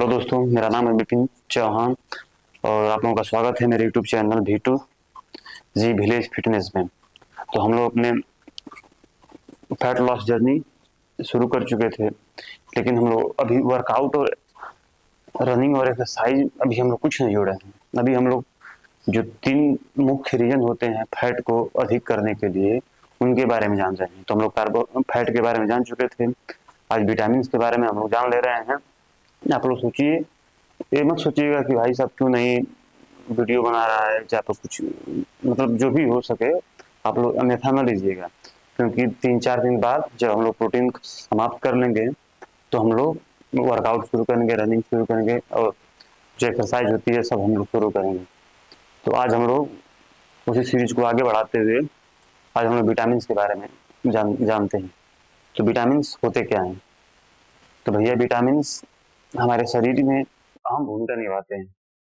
Hello दोस्तों, मेरा नाम है विपिन चौहान और आप लोगों का स्वागत है मेरे यूट्यूब चैनल V2 जी विलेज फिटनेस में। तो हम लोग अपने फैट लॉस जर्नी शुरू कर चुके थे, लेकिन हम लोग अभी वर्कआउट और रनिंग और एक्सरसाइज अभी हम लोग कुछ नहीं जोड़े हैं। अभी हम लोग जो 3 मुख्य रीजन होते हैं फैट को अधिक करने के लिए, उनके बारे में जान रहे हैं। तो हम लोग फैट के बारे में जान चुके थे, आज विटामिन के बारे में हम लोग जान ले रहे हैं। आप लोग सोचिए, ये मत सोचिएगा कि भाई साहब क्यों नहीं वीडियो बना रहा है, चाहे तो कुछ मतलब जो भी हो सके आप लोग अन्यथा न लीजिएगा, क्योंकि 3-4 दिन बाद जब हम लोग प्रोटीन समाप्त कर लेंगे तो हम लोग वर्कआउट शुरू करेंगे, रनिंग शुरू करेंगे और जो एक्सरसाइज होती है सब हम लोग शुरू करेंगे। तो आज हम लोग उसी सीरीज को आगे बढ़ाते हुए आज हम लोग विटामिन के बारे में जानते हैं। तो विटामिन होते क्या हैं? तो भैया विटामिन हमारे शरीर में अहम भूमिका निभाते हैं।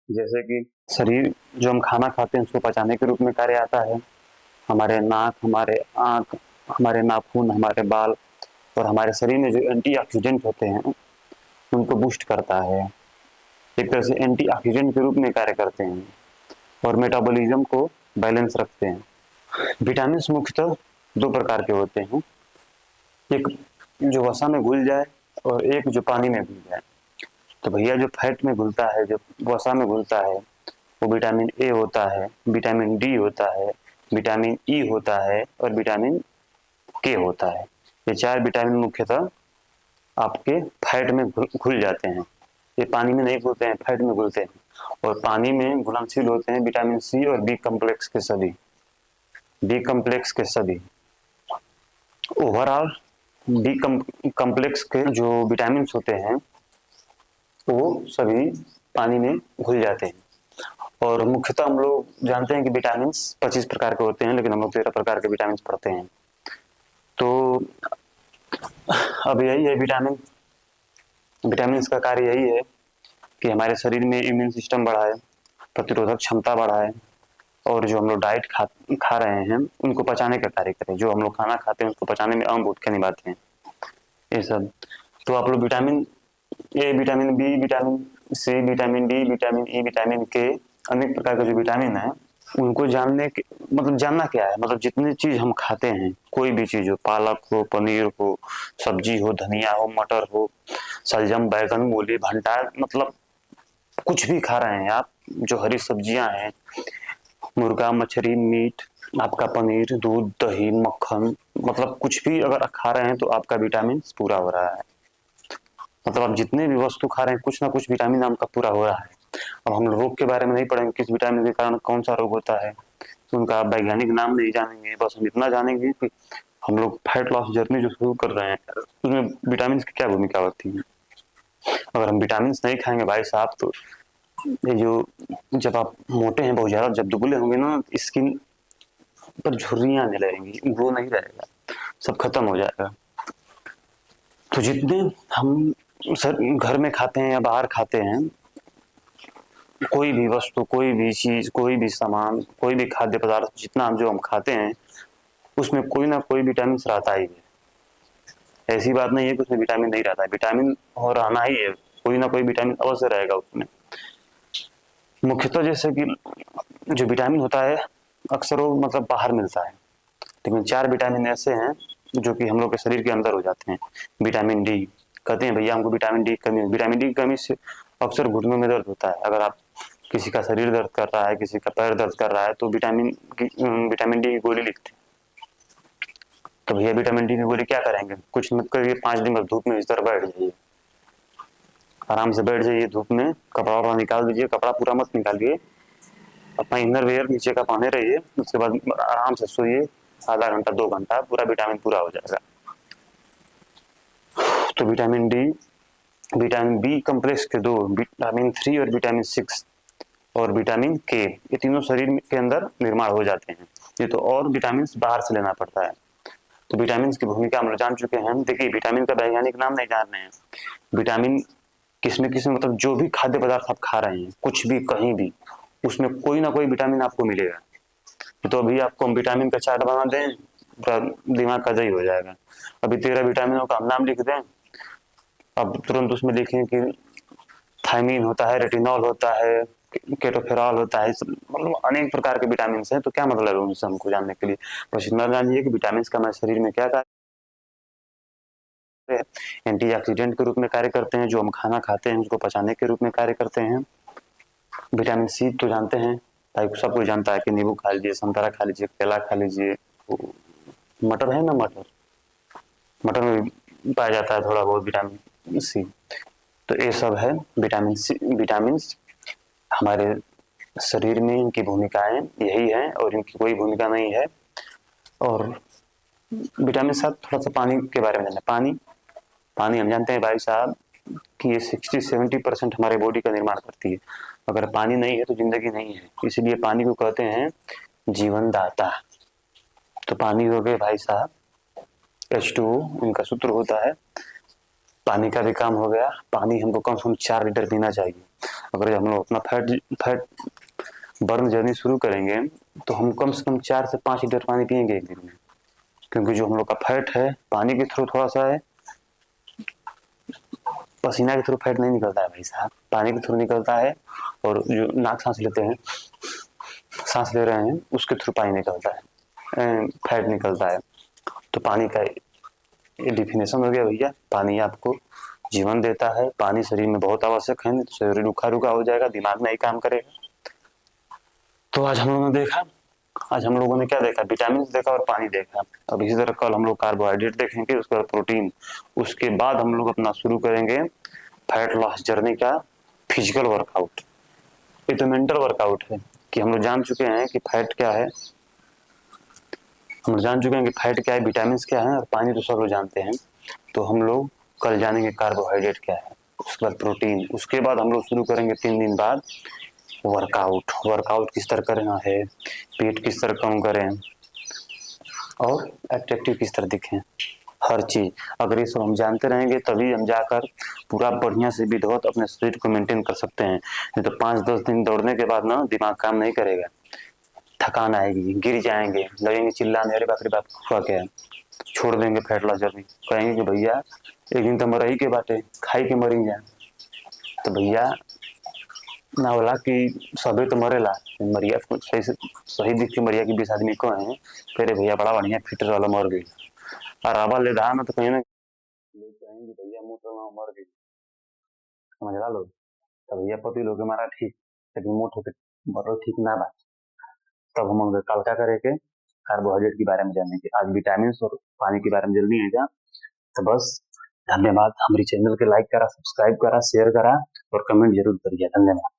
जैसे कि शरीर जो हम खाना खाते हैं उसको पचाने के रूप में कार्य आता है। हमारे नाक, हमारे आँख, हमारे नाखून, हमारे बाल और हमारे शरीर में जो एंटीऑक्सीडेंट होते हैं उनको बूस्ट करता है। एक तरह से एंटीऑक्सीडेंट के रूप में कार्य करते हैं और मेटाबॉलिज्म को बैलेंस रखते हैं। विटामिन मुख्यतः 2 प्रकार के होते हैं, एक जो वसा में घुल जाए और एक जो पानी में घुल जाए। तो भैया जो फैट में घुलता है, जो वसा में घुलता है, वो विटामिन ए होता है, विटामिन डी होता है, विटामिन ई होता है और विटामिन के होता है। ये 4 विटामिन मुख्यतः आपके फैट में घुल जाते हैं। ये पानी में नहीं घुलते हैं, फैट में घुलते हैं और पानी में घुलनशील होते हैं विटामिन सी और बी कम्प्लेक्स के सभी, बी कम्प्लेक्स के सभी। ओवरऑल बी कम्प्लेक्स के जो विटामिन होते हैं वो सभी पानी में घुल जाते हैं। और मुख्यतः हम लोग जानते हैं कि विटामिन 25 प्रकार के होते हैं, लेकिन हम लोग 13 प्रकार के विटामिन पढ़ते हैं। तो अब यही है विटामिन का कार्य यही है कि हमारे शरीर में इम्यून सिस्टम बढ़ाए, प्रतिरोधक क्षमता बढ़ाए और जो हम लोग डाइट खा रहे हैं उनको पचाने का कार्य करें। जो हम लोग खाना खाते हैं उसको पचाने में अहम भूमिका निभाते हैं ये सब। तो आप लोग vitamin A, vitamin B, vitamin C, vitamin D, vitamin E, vitamin K, अनेक प्रकार के जो विटामिन है उनको जानने के मतलब जानना क्या है, मतलब जितनी चीज हम खाते हैं, कोई भी चीज हो, पालक हो, पनीर हो, सब्जी हो, धनिया हो, मटर हो, शलजम, बैगन, मूली, भंटा, मतलब कुछ भी खा रहे हैं आप, जो हरी सब्जियां हैं, मुर्गा, मछली, मीट, आपका पनीर, दूध, दही, मक्खन, मतलब कुछ भी अगर खा रहे हैं तो आपका विटामिन पूरा हो रहा है। मतलब आप जितने भी वस्तु खा रहे हैं कुछ ना कुछ विटामिन आपका पूरा हो रहा है। अब हम रोग के बारे में नहीं पढ़ेंगे, किस विटामिन के कारण कौन सा रोग होता है, उनका वैज्ञानिक नाम नहीं जानेंगे, बस हम इतना जानेंगे कि हम लोग फैट लॉस जर्नी जो शुरू कर रहे हैं उसमें विटामिन की क्या भूमिका होती है। अगर हम विटामिन नहीं खाएंगे भाई साहब तो ये जो जब आप मोटे हैं बहुत ज्यादा, जब दुबले होंगे ना, स्किन पर झुर्रियां आने लगेंगी, ग्लो नहीं रहेगा, सब खत्म हो जाएगा। तो जितने हम सर घर में खाते हैं या बाहर खाते हैं, कोई भी वस्तु, कोई भी चीज, कोई भी सामान, कोई भी खाद्य पदार्थ जितना जो हम खाते हैं उसमें कोई ना कोई विटामिन रहता ही है। ऐसी बात नहीं है कि उसमें विटामिन नहीं रहता है, विटामिन हो रहना ही है, कोई ना कोई विटामिन अवश्य रहेगा उसमें। मुख्यतः जैसे कि जो विटामिन होता है अक्सर वो मतलब बाहर मिलता है, लेकिन 4 विटामिन ऐसे हैं जो कि हम लोग के शरीर के अंदर हो जाते हैं। विटामिन डी, कहते हैं भैया हमको विटामिन डी की कमी है, विटामिन डी की कमी से अक्सर घुटनों में दर्द होता है। अगर आप किसी का शरीर दर्द कर रहा है, किसी का पैर दर्द कर रहा है तो विटामिन डी की गोली लिखते हैं। तो भैया विटामिन डी की गोली क्या करेंगे, कुछ मत करिए, 5 दिन बस धूप में इस तरह बैठ जाइए, आराम से बैठ जाइए धूप में, कपड़ा वपड़ा निकाल दीजिए, कपड़ा पूरा मत निकालिए, अपना इनर वेयर नीचे का पहने रहिए, उसके बाद आराम से सोइए, आधा घंटा 2 घंटा पूरा विटामिन पूरा हो जाएगा। तो vitamin D, vitamin B complex के 2, विटामिन 3 और विटामिन 6 और विटामिन के, ये तीनों शरीर के अंदर निर्माण हो जाते हैं। ये तो और विटामिन बाहर से लेना पड़ता है। तो विटामिन की भूमिका हम लोग जान चुके हैं। देखिए विटामिन का वैज्ञानिक नाम नहीं जान रहे हैं, विटामिन किसमें किसमें मतलब जो भी खाद्य पदार्थ आप खा रहे हैं, कुछ भी कहीं भी, उसमें कोई ना कोई विटामिन आपको मिलेगा। तो अभी आपको हम विटामिन का चार्ट बना दें, पूरा दिमाग का दही हो जाएगा। अभी 13 विटामिनों का हम नाम लिख दें, अब तुरंत उसमें देखें कि थायमीन होता है, रेटिनॉल होता है, केटोफेरॉल होता है, मतलब अनेक प्रकार के विटामिन हैं। तो क्या मतलब है उनसे हमको जानने के लिए? बस इतना जानिए कि विटामिन का हमारे शरीर में क्या कार्य है। एंटीऑक्सीडेंट के रूप में कार्य करते हैं, जो हम खाना खाते हैं उसको पचाने के रूप में कार्य करते हैं। विटामिन सी तो जानते हैं भाई, सब कोई जानता है कि नींबू खा लीजिए, संतरा खा लीजिए, केला खा लीजिए, मटर है ना, मटर मटर में पाया जाता है थोड़ा बहुत विटामिन सी। तो ये सब है विटामिन सी, विटामिन हमारे शरीर में इनकी भूमिकाएं यही है और इनकी कोई भूमिका नहीं है। और विटामिन साहब थोड़ा सा पानी के बारे में जानना। पानी पानी हम जानते हैं भाई साहब कि ये 60-70% हमारे बॉडी का निर्माण करती है। अगर पानी नहीं है तो जिंदगी नहीं है, इसलिए पानी को कहते हैं जीवन दाता। तो पानी हो गए भाई साहब H2O, इनका सूत्र होता है। पानी का भी काम हो गया। पानी हमको कम से कम 4 लीटर पीना चाहिए। अगर हम लोग अपना फैट फैट बर्न जर्नी शुरू करेंगे तो हम कम से कम 4 से 5 लीटर पानी पियेंगे एक दिन में, क्योंकि जो हम लोग का फैट है पानी के थ्रू थोड़ा सा है, पसीना के थ्रू फैट नहीं निकलता है भाई साहब, पानी के थ्रू निकलता है। और जो नाक सांस लेते हैं, सांस ले रहे हैं, उसके थ्रू पानी निकलता है, फैट निकलता है। तो पानी का ये डिफिनेशन हो गया भैया। पानी आपको जीवन देता है, पानी शरीर में बहुत आवश्यक है, नहीं तो शरीर रूखा रूखा हो जाएगा, दिमाग नहीं काम करेगा। तो आज हम लोगों ने देखा, आज हम लोगों ने क्या देखा? विटामिन देखा और पानी देखा। अब इसी तरह कल हम लोग कार्बोहाइड्रेट देखेंगे, उसके बाद प्रोटीन, उसके बाद हम लोग अपना शुरू करेंगे फैट लॉस जर्नी का फिजिकल वर्कआउट। ये तो मेंटल वर्कआउट है कि हम लोग जान चुके हैं कि फैट क्या है, हम लोग जान चुके हैं कि फैट क्या है, विटामिन क्या है, और पानी तो सब लोग जानते हैं। तो हम लोग कल जानेंगे कार्बोहाइड्रेट क्या है, उसके बाद प्रोटीन, उसके बाद हम लोग शुरू करेंगे 3 दिन बाद वर्कआउट। वर्कआउट किस तरह करना है, पेट किस तरह कम करें और एट्रैक्टिव किस तरह दिखें, हर चीज। अगर ये सब हम जानते रहेंगे तभी हम जाकर पूरा बढ़िया से विधिवत अपने शरीर को मेंटेन कर सकते हैं। नहीं तो 5-10 दिन दौड़ने के बाद ना दिमाग काम नहीं करेगा, थकान आएगी, गिर जाएंगे, लगेंगे चिल्लाने, अरे बाप रे बाप हुआ क्या, छोड़ देंगे फैट लॉस जर्नी। कहेंगे कि भैया एक दिन तो मरही के बाटे, खाई के मरी जा। तो भैया ना बोला कि सभी तो मरेला, मरिया सही से सही दिख के मरिया की 20 आदमी को है, फिर भैया बड़ा बढ़िया फिट वाला मर गई। और आवा ले रहा ना तो कहीं ना लोग कहेंगे भैया मुंह तो मर गई, समझ ला लोग। तो भैया पति लोग हमारा ठीक, लेकिन मुंह ठोके मरो ठीक ना बात। तब हम कल क्या करेंगे, कार्बोहाइड्रेट के बारे में जानेंगे। आज विटामिन और पानी के बारे में जल्दी है क्या? तो बस धन्यवाद। हमारी चैनल के लाइक करा, सब्सक्राइब करा, शेयर करा और कमेंट जरूर करिए। धन्यवाद।